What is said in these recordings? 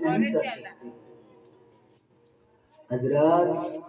नहीं कर सकते। हजरत,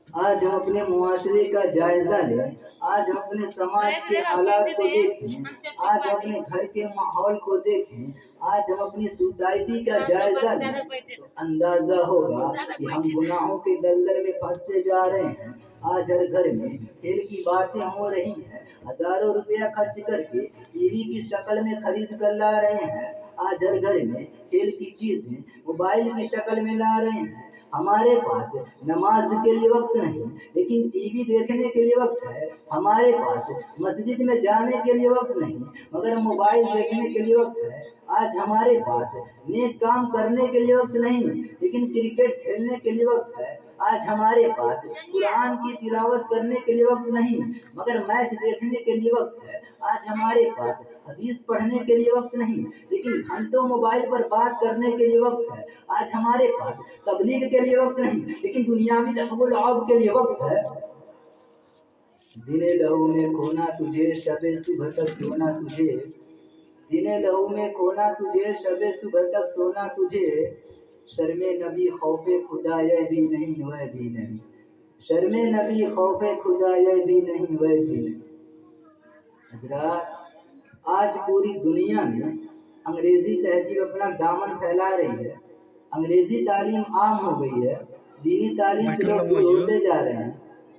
आज हम अपने मुआशरे का जायजा लें, आज हम अपने समाज के हालात को देखें, आज हम अपने घर के माहौल को देखें, आज हम अपनी सोसाइटी का जायजा लें, तो अंदाजा होगा कि हम गुनाहों के दलदल में फंसते जा रहे हैं। आज हर घर में खेल की बातें हो रही हैं, हजारों रुपया खर्च करके टीवी की शक्ल में खरीद कर ला रहे हैं। आज हर घर में खेल की चीजें मोबाइल की शक्ल में ला रहे हैं। हमारे पास नमाज के लिए वक्त नहीं, लेकिन टीवी देखने के लिए वक्त है। हमारे पास मस्जिद में जाने के लिए वक्त नहीं, मगर मोबाइल देखने के लिए वक्त है। आज हमारे पास नेक काम करने के लिए वक्त नहीं, लेकिन क्रिकेट खेलने के लिए वक्त है। आज हमारे पास कुरान की तिलावत करने के लिए वक्त नहीं, मगर मैच देखने के लिए वक्त है। आज हमारे पास हदीस पढ़ने के लिए वक्त नहीं, लेकिन घंटों मोबाइल पर बात करने के लिए वक्त है। आज हमारे पास तबलीग के लिए वक्त नहीं, लेकिन दुनियावी लहव के लिए वक्त है। दिने लहू में खोना तुझे, शबे सुबह तक सोना तुझे। दिने लहू में खोना तुझे, शबे सुबह तक सोना तुझे। शर्मे नबी खौफे खुदा ये भी नहीं, वह भी नहीं। शर्मे नबी खौफे खुदा ये भी नहीं, वह भी नहीं। हजरात, आज पूरी दुनिया में अंग्रेजी तहजीब अपना दामन फैला रही है। अंग्रेजी तालीम आम हो गई है, दीनी तालीम से लोग दूर होते जा रहे हैं।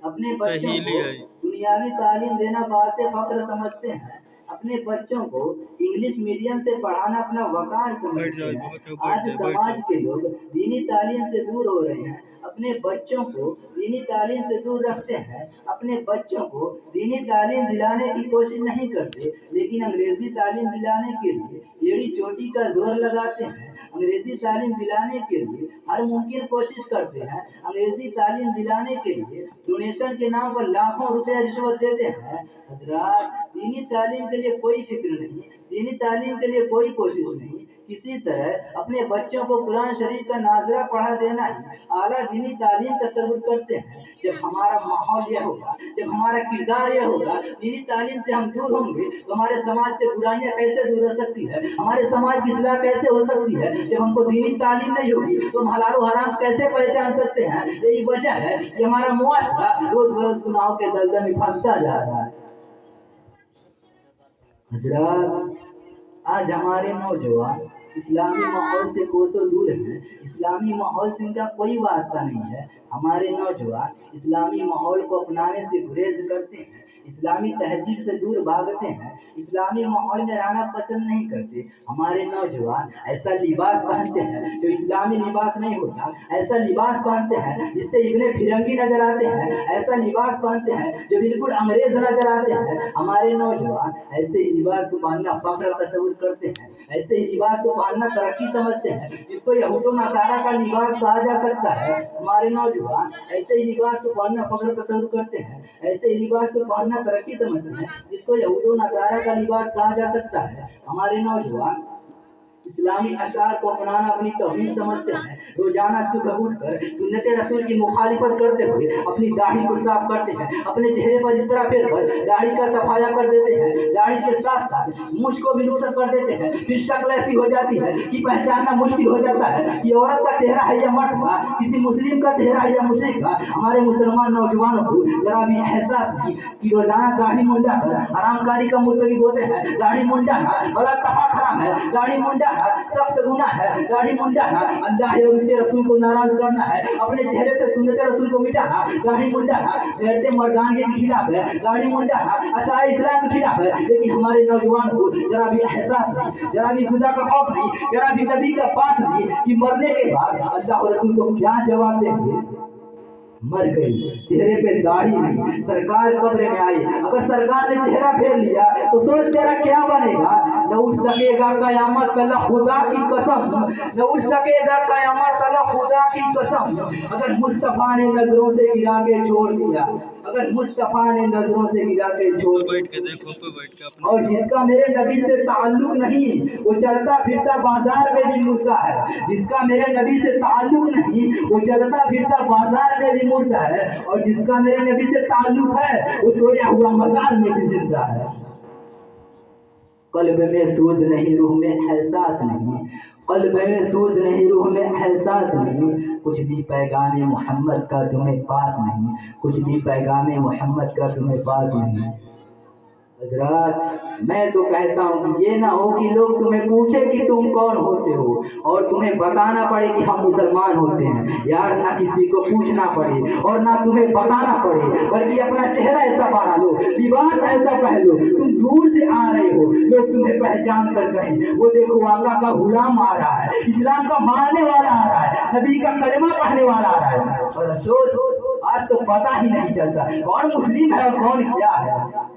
अपने बच्चों को दुनियावी तालीम देना बात फख्र समझते हैं। अपने बच्चों को इंग्लिश मीडियम से पढ़ाना अपना वकार समझते हैं। आज समाज के लोग दीनी तालीम से दूर हो रहे हैं, अपने बच्चों को दीनी तालीम से दूर रखते हैं। अपने बच्चों को दीनी तालीम दिलाने की कोशिश नहीं करते, लेकिन अंग्रेजी तालीम दिलाने के लिए एड़ी चोटी का जोर लगाते हैं। अंग्रेजी तालीम दिलाने के लिए हर मुमकिन कोशिश करते हैं। अंग्रेजी तालीम दिलाने के लिए डोनेशन के नाम पर लाखों रुपए रिश्वत देते हैं। हजरात, दीनी तालीम के लिए कोई फिक्र नहीं, दीनी तालीम के लिए कोई कोशिश नहीं। किसी तरह अपने बच्चों को कुरान शरीफ का नाज़रा पढ़ा देना ही आला दीनी तालीम तस्वुर करते हैं। जब हमारा माहौल यह होगा, जब हमारा किरदार यह होगा, दीनी तालीम से हम दूर होंगे, तो हमारे समाज से बुराइयां कैसे दूर हो सकती है, हमारे समाज की इस्लाह कैसे हो सकती है। जब हमको दीनी तालीम नहीं होगी तो हम हलाल हराम कैसे पहचान सकते हैं। यही वजह है कि हमारा मुआशरा रोज बरोज गुनाहों के दलदल में फंसता जा रहा है। हजरात, आज हमारे नौजवान इस्लामी माहौल से कोसों दूर हैं, इस्लामी माहौल से इनका कोई वास्ता नहीं है। हमारे नौजवान इस्लामी माहौल को अपनाने से गुरेज करते हैं, इस्लामी तहजीब से दूर भागते हैं, इस्लामी माहौल में रहना पसंद नहीं करते। हमारे नौजवान ऐसा लिबास पहनते हैं जो इस्लामी लिबास नहीं होता, ऐसा लिबास पहनते हैं जिससे इब्ने फिरंगी नजर आते हैं, ऐसा लिबास पहनते हैं जो बिल्कुल अंग्रेज नजर आते हैं। हमारे नौजवान ऐसे ही लिबास को पहनना फख्र तस्वुर करते हैं, ऐसे ही लिबास को पहनना तरक्की समझते हैं, जिसको यहूद नसारा का लिबास कहा जा सकता है। हमारे नौजवान ऐसे ही लिबास को पहनना फख्र तस्वुर करते हैं, ऐसे ही लिबास को पहनना तरक्की समझते हैं, जिसको यहूद नसारा का लिबास कहा जा सकता है। हमारे नौजवान इस्लामी अशार को अपनाना अपनी तौहीन समझते हैं। रोजाना सुबह उठकर सुन्नत रसूल की मुखालिफत करते हुए अपनी दाढ़ी को साफ करते हैं, अपने चेहरे पर इस तरह फेरकर दाढ़ी का सफाया कर देते हैं, दाढ़ी के साथ साथ मुझ को भी लूसर कर देते हैं। फिर शक्ल ऐसी हो जाती है कि पहचानना मुश्किल हो जाता है कि औरत का चेहरा है या मर्द का, किसी मुस्लिम का चेहरा है या मुश्रिक का। हमारे मुसलमान नौजवानों को जरा भी एहसास नहीं कि रोजाना दाढ़ी मुंडा कर हरामकारी का मुर्तकिब होते हैं। दाढ़ी मुंडाना बड़ा तफा हराम है, दाढ़ी मुंडाना सख्त गुनाह है, दाढ़ी मुंडाना अल्लाह और उसके रसूल को नाराज करना है, अपने चेहरे से सुन्नत रसूल को मिटाना। दाढ़ी मुंडाना गैर से मर्दानगी के खिलाफ है, दाढ़ी मुंडाना अशाए इस्लाम के खिलाफ है। लेकिन हमारे नौजवान को जरा भी एहसास नहीं, जरा भी खुदा का खौफ नहीं, जरा भी नबी का पाठ नहीं कि मरने के बाद अल्लाह और रसूल को क्या जवाब देंगे। मर गई, चेहरे पे दाढ़ी नहीं, सरकार कब्र में आई। अगर सरकार ने चेहरा फेर लिया तो सोच तेरा क्या बनेगा। न उठ सकेगा कयामत कल खुदा की कसम, न उठ सकेगा कयामत कल खुदा की कसम। अगर मुस्तफा ने नजरों से गिरा के छोड़ दिया, अगर मुस्तफा ने नजरों से गिरा के छोड़ दिया। और जिसका मेरे नबी से ताल्लुक नहीं वो चलता फिरता बाजार में भी मुर्दा है, जिसका मेरे नबी से ताल्लुक नहीं वो चलता फिरता बाजार में भी मुर्दा है, और जिसका मेरे नबी से ताल्लुक है वो सोया हुआ मजार में भी जिंदा है। कल्ब में सूझ नहीं, रूह में एहसास नहीं, कल्ब में सूझ नहीं, रूह में प्यास नहीं, कुछ भी पैगाम मोहम्मद का तुम्हें पास नहीं, कुछ भी पैगाम मोहम्मद का तुम्हें पास नहीं। हजरात मैं तो कहता हूँ कि ये ना हो कि लोग तुम्हें पूछे कि तुम कौन होते हो और तुम्हें बताना पड़े कि हम मुसलमान होते हैं। यार ना किसी को पूछना पड़े और ना तुम्हें बताना पड़े, बल्कि अपना चेहरा ऐसा बढ़ा लो, लिबास ऐसा पहन लो, तुम दूर से आ रहे हो, लोग तुम्हें पहचान कर कहें वो देखो आका का गुलाम आ रहा है, इस्लाम का मानने वाला आ रहा है, नबी का कलमा पढ़ने वाला आ रहा है। और अफसोस आज तो पता ही नहीं चलता कौन मुस्लिम है और कौन क्या है।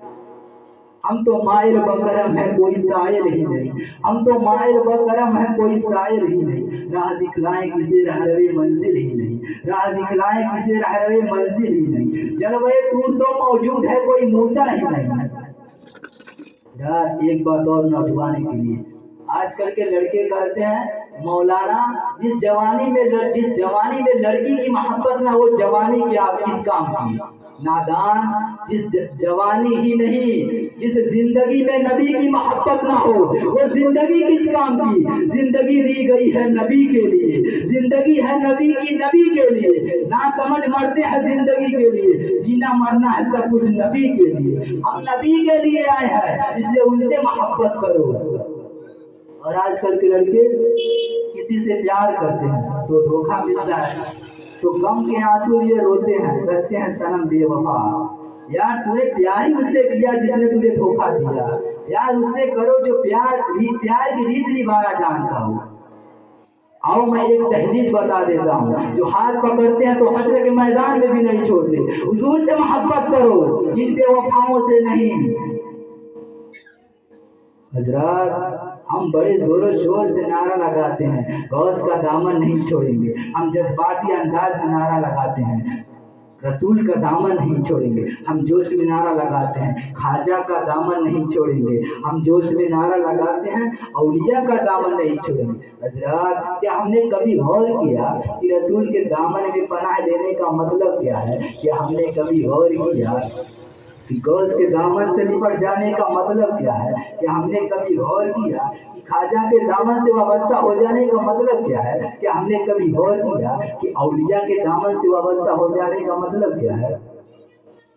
हम तो मायल बकरम है कोई सायल ही नहीं, हम तो मायल बकरम है कोई सायल ही नहीं, राह दिखलाए किसी रहरवे मंजिल ही नहीं, राह दिखलाए किसी रहरवे मंजिल ही नहीं, जलवे तूर तो मौजूद है कोई मूसा ही नहीं। यार एक बात और नौजवान के लिए, आजकल के लड़के कहते हैं मौलाना जिस जवानी में लड़की की मोहब्बत ना हो जवानी क्या किस काम की। नादान जिस जवानी ही नहीं जिस जिंदगी में नबी की मोहब्बत ना हो वो जिंदगी किस काम की। जिंदगी दी गई है नबी के लिए, जिंदगी है नबी की नबी के लिए, ना समझ मरते हैं जिंदगी के लिए, जीना मरना है सब कुछ नबी के लिए। हम नबी के लिए आए हैं इसलिए उनसे मोहब्बत करो। और आजकल के लड़के किसी से प्यार करते हैं तो धोखा मिलता है तो गम के आंसू लिए रोते हैं, कहते हैं सनम बेवफा। यार तूने प्यार ही उससे किया जिसने तुझे धोखा दिया। यार उससे करो जो प्यार की रीत निभाना जानता हो। आओ मैं एक तहरीर बता देता हूँ, जो हाथ पकड़ते हैं तो हश्र के मैदान में भी नहीं छोड़ते। हुजूर से मोहब्बत करो जिन बेवफाओं से नहीं। हजरात हम बड़े जोरों शोर से नारा लगाते हैं गौस का दामन नहीं छोड़ेंगे, हम जज्बाती अंदाज में नारा लगाते हैं रसूल का दामन नहीं छोड़ेंगे, हम जोश में नारा लगाते हैं खाजा का दामन नहीं छोड़ेंगे, हम जोश में नारा लगाते हैं औलिया का दामन नहीं छोड़ेंगे। हजरात क्या हमने कभी गौर किया कि रसूल के दामन में पनाह लेने का मतलब क्या है? क्या हमने कभी गौर किया कि गौस के दामन से निपट जाने का मतलब क्या है? क्या हमने कभी गौर किया कि खाजा के दामन से वाबस्ता हो जाने का मतलब क्या है? क्या हमने कभी गौर किया कि औलिया के दामन से वाबस्ता हो जाने का मतलब क्या है?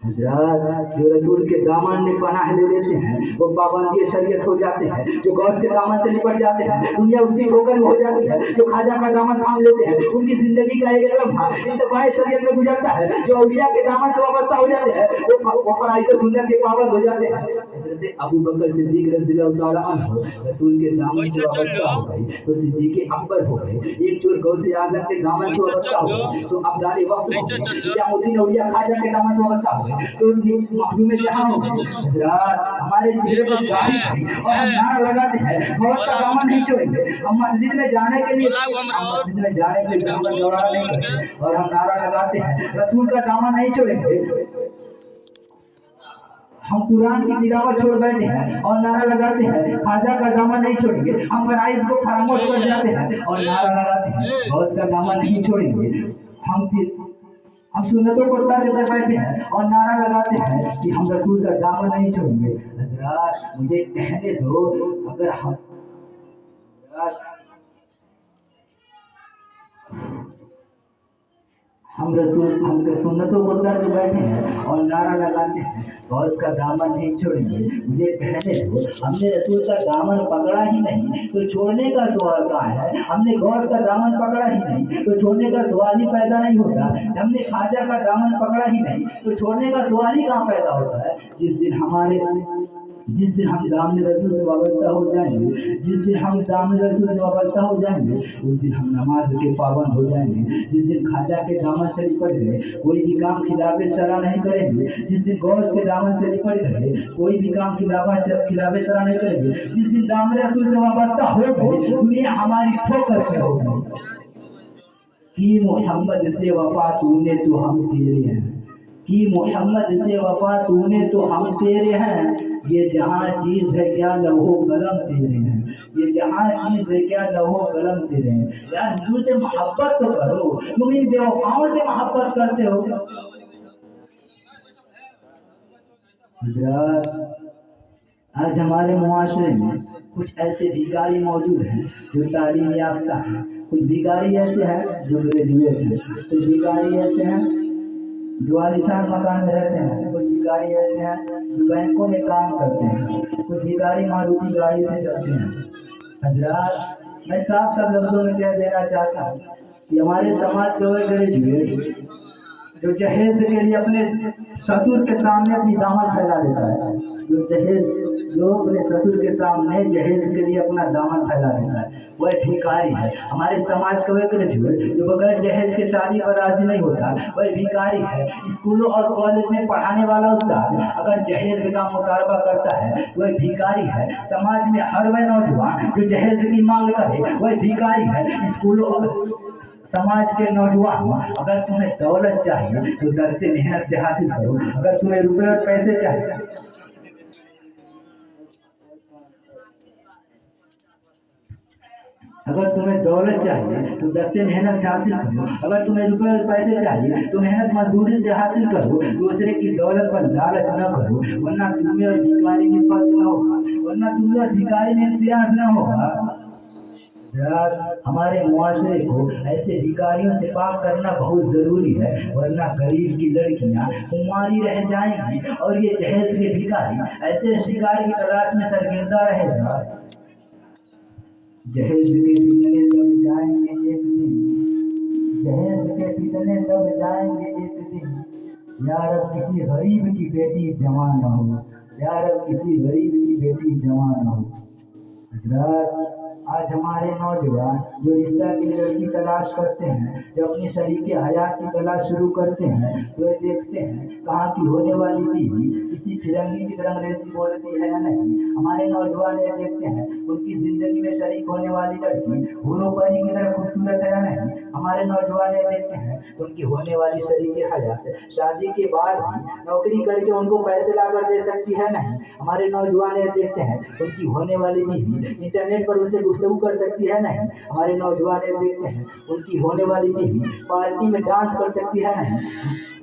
हजरात जो रसूल के दामन में पनाह ले लेते हैं वो पाबंदी शरीयत हो जाते हैं, जो गौस के दामन से निपट जाते हैं दुनिया उसकी ठोकर में हो जाती है, जो खाजा का दामन थाम लेते हैं उनकी जिंदगी का एक लम्हा इंतफाए शरीयत में गुजरता है, जो औलिया के दामन से वाबस्ता हो जाते हैं वो फराइज़ सुन्नत के पाबंद हो जाते हैं। हज़रत अबू बकर सिद्दीक रज़ियल्लाहु ताला अन्हु रसूल के दामन से वाबस्ता हो गए तो सिद्दीक अकबर हो गए, एक चोर गौसे आज़म के दामन से वाबस्ता हो गए तो अब्दाल वक्त हो गए, निजामुद्दीन औलिया खाजा के दामन से वाबस्ता हो गए तो मखदूम जहां हो गए। हज़रात हमारे चेहरे पर दाढ़ी है और हम नारा लगाते हैं गौस का दामन नहीं छोड़ेंगे, हम मस्जिद में जाने के लिए दामन दौड़ा नहीं करते और हम नारा लगाते हैं रसूल का दामन नहीं छोड़ेंगे। हम कुरान की तिलावत छोड़ बैठे हैं और नारा लगाते हैं खाजा का दामन नहीं छोड़ेंगे, हम फराइज़ को फरामोश कर जाते हैं और नारा लगाते हैं गौस का दामन नहीं छोड़ेंगे। हम सुन्नतों को तर्क कर बैठे हैं और नारा लगाते हैं कि हम रसूल का दामन नहीं छोड़ेंगे। हज़रात मुझे कहने दो अगर हम सुन्नतों को तर्क बैठे हैं और नारा लगाते हैं गौस का दामन नहीं छोड़ेंगे, मुझे कहने दो हमने रसूल का दामन पकड़ा ही नहीं तो छोड़ने का सवाल कहाँ है? हमने गौस का दामन पकड़ा ही नहीं तो छोड़ने का सवाल ही पैदा नहीं होता, हमने खाजा का दामन पकड़ा ही नहीं तो छोड़ने का सवाल ही कहाँ पैदा होता है? जिस दिन हम दामन रसूल से वाबस्ता हो जाएंगे, जिस दिन हम दामन रसूल से वाबस्ता हो जाएंगे उस दिन हम नमाज के पाबंद हो जाएंगे। जिस दिन खाजा के दामन से लिपट गए कोई भी काम खिलाफे शरा नहीं करेंगे, जिस दिन गौस के दामन से लिपट गए कोई भी काम खिलाफे शरा नहीं करेंगे, जिस दिन दामन रसूल से वाबस्ता हो गए दुनिया हमारी ठोकर पे हो गई कि मोहम्मद से वफा तूने तो हम तेरे हैं, कि मोहम्मद से वफा तूने तो हम तेरे हैं, ये जहाँ चीज है क्या लौहो कलम तेरे हैं, ये जहाँ चीज है क्या लौहो कलम तेरे हैं। यार हुजूर से मोहब्बत तो करो, तुम इन बेवफाओं से मोहब्बत करते हो। आज हमारे मुआशरे में कुछ ऐसे भिखारी मौजूद हैं जो तालीम याफ्ता हैं, کچھ بھکاری ایسے ہیں جو گریجویٹ ہیں، کچھ بھکاری ایسے ہیں جو عالیشان مکان میں رہتے ہیں، کچھ بھکاری ایسے ہیں جو بینکوں میں کام کرتے ہیں، کچھ بھکاری ماروتی گاڑی سے چلتے ہیں۔ حضرات، میں صاف لفظوں میں کہہ دینا چاہتا ہوں کہ ہمارے سماج کے وہ گریجویٹ جو جہیز کے لیے اپنے سسر کے سامنے اپنی دامن پھیلا دیتا ہے، جو اپنے سسر کے سامنے جہیز کے لیے اپنا دامن پھیلا دیتا ہے، وہ بھکاری ہے۔ ہمارے سماج کا وہ گریجویٹ جو بغیر جہیز کے شادی پر راضی نہیں ہوتا، وہ بھکاری ہے۔ اسکولوں اور کالج میں پڑھانے والا استاد اگر جہیز کا مطالبہ کرتا ہے وہ بھکاری ہے۔ سماج میں ہر وہ نوجوان جو جہیز کی مانگ کرے وہ بھکاری ہے۔ اسکولوں اور سماج کے نوجوان، اگر تمہیں دولت چاہیے تو در سے محنت سے حاصل کرو، اگر تمہیں روپے اور پیسے چاہیے اگر تمہیں دولت چاہیے تو در سے محنت سے حاصل کرو، اگر تمہیں روپے اور پیسے چاہیے تو محنت مزدوری سے حاصل کرو، دوسرے کی دولت پر لالچ نہ کرو، ورنہ تمہیں اور بھکاری میں فرق نہ ہوگا، ورنہ تمہیں اور بھکاری میں امتیاز نہ ہوگا۔ ہمارے معاشرے کو ایسے بھکاریوں سے پاک کرنا بہت ضروری ہے، ورنہ غریب کی لڑکیاں خماری رہ جائیں گی اور یہ جہیز کے بھکاری ایسے شکار کی تلاش میں سرگردہ رہے گا۔ جہیز کے فتنے دب جائیں گے ایک دن، جہیز کے فتنے دب جائیں گے ایک دن، یا رب کسی غریب کی بیٹی جوان نہ ہو، یا رب کسی غریب کی بیٹی جوان نہ ہو۔ حضرات، آج ہمارے نوجوان جو رشتہ کی لڑکی تلاش کرتے ہیں، جو اپنی شریک حیات کی تلاش شروع کرتے ہیں، وہ دیکھتے ہیں کہاں کی ہونے والی بیوی کسی فرنگی کی طرح انگریزی بولتی ہے یا نہیں۔ ہمارے نوجوان یہ دیکھتے ہیں ان کی زندگی میں شریک ہونے والی لڑکی حور و پری کی طرح خوبصورت ہے یا نہیں۔ ہمارے نوجوان یہ دیکھتے ہیں ان کی ہونے والی شریک حیات شادی کے بعد بھی نوکری کر کے ان کو پیسے لا کر دے سکتی ہے نہیں۔ ہمارے نوجوان یہ دیکھتے ہیں ان کی ہونے والی بیوی انٹرنیٹ پر ان سے گفتگو کر سکتی ہے نہیں۔ ہمارے نوجوان یہ دیکھتے ہیں ان کی ہونے والی بیوی پارٹی میں ڈانس کر سکتی ہے نہیں۔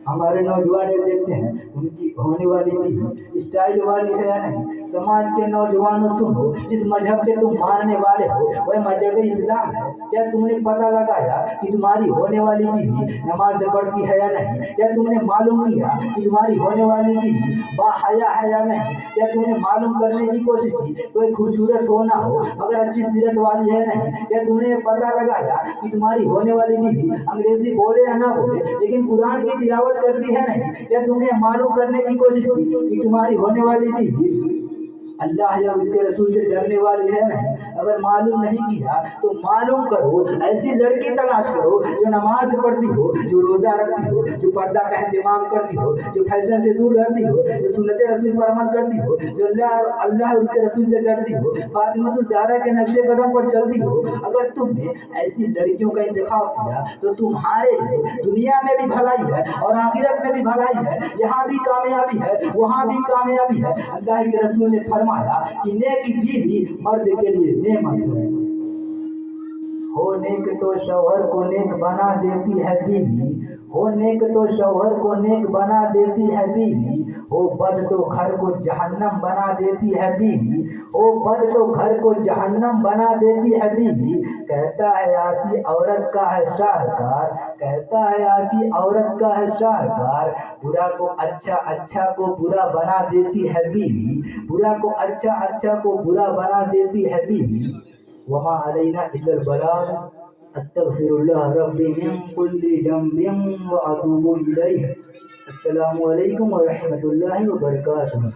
ہمارے نوجوان یہ دیکھتے ہیں ان کی ہونے والی بیوی اسٹائل والی ہے یا نہیں۔ سماج کے نوجوانوں، تم ہو جس مذہب سے تم ماننے والے ہو وہ مذہب اسلام ہے، کیا تم نے پتہ لگایا کہ تمہاری ہونے والی بیوی نماز پڑھتی ہے یا نہیں؟ کیا تم نے معلوم کیا کہ تمہاری ہونے والی بیوی باحیا ہے یا نہیں؟ کیا تم نے معلوم کرنے کی کوشش کی کوئی خوبصورت ہونا ہو مگر اچھی سیرت والی ہے نہیں؟ کیا تم نے پتہ لگایا کہ تمہاری ہونے والی بیوی انگریزی بولے یا نہ بولے لیکن قرآن کی تلاوت کرتی ہے نہیں؟ کیا تم نے معلوم کرنے کی کوشش کی کہ تمہاری ہونے والی بیوی اللہ یا اس کے رسول سے ڈرنے والی ہے نہیں؟ اگر معلوم نہیں کیا تو معلوم کرو، ایسی لڑکی تلاش کرو جو نماز پڑھتی ہو، جو روزہ رکھتی ہو، جو پردہ کا اہتمام کرتی ہو، جو فیشن سے دور رہتی ہو، جو سنت رسول پر عمل کرتی ہو، جو اللہ اس کے رسول سے ڈرتی ہو، فاطمہ الزہرا کے نقش قدم پر چلتی ہو۔ اگر تم نے ایسی لڑکیوں کا انتخاب کیا تو تمہارے لیے دنیا میں بھی بھلائی ہے اور آخرت میں بھی بھلائی ہے، یہاں بھی کامیابی ہے وہاں بھی کامیابی ہے۔ اللہ کے رسول نے فرمایا کہ نیک بیوی مرد کے لیے نعمت ہے، ہو نیک تو شوہر کو نیک بنا دیتی ہے بیوی، ہو نیک تو شوہر کو نیک بنا دیتی ہے بیوی، ہو بد تو گھر کو جہنم بنا دیتی ہے بیوی، ہو بد تو گھر کو جہنم بنا دیتی ہے بیوی۔ کہتا ہے آسی عورت کا ہے شاہکار، کہتا ہے آسی عورت کا ہے شاہکار، برا کو اچھا، اچھا کو برا بنا دیتی ہے بیوی، برا کو اچھا، اچھا کو برا بنا دیتی ہے بیوی۔ وما علینا الا البلاغ، استغفر اللہ ربی من کل ذنب واتوب الیہ۔ السلام علیکم ورحمۃ اللہ وبرکاتہ۔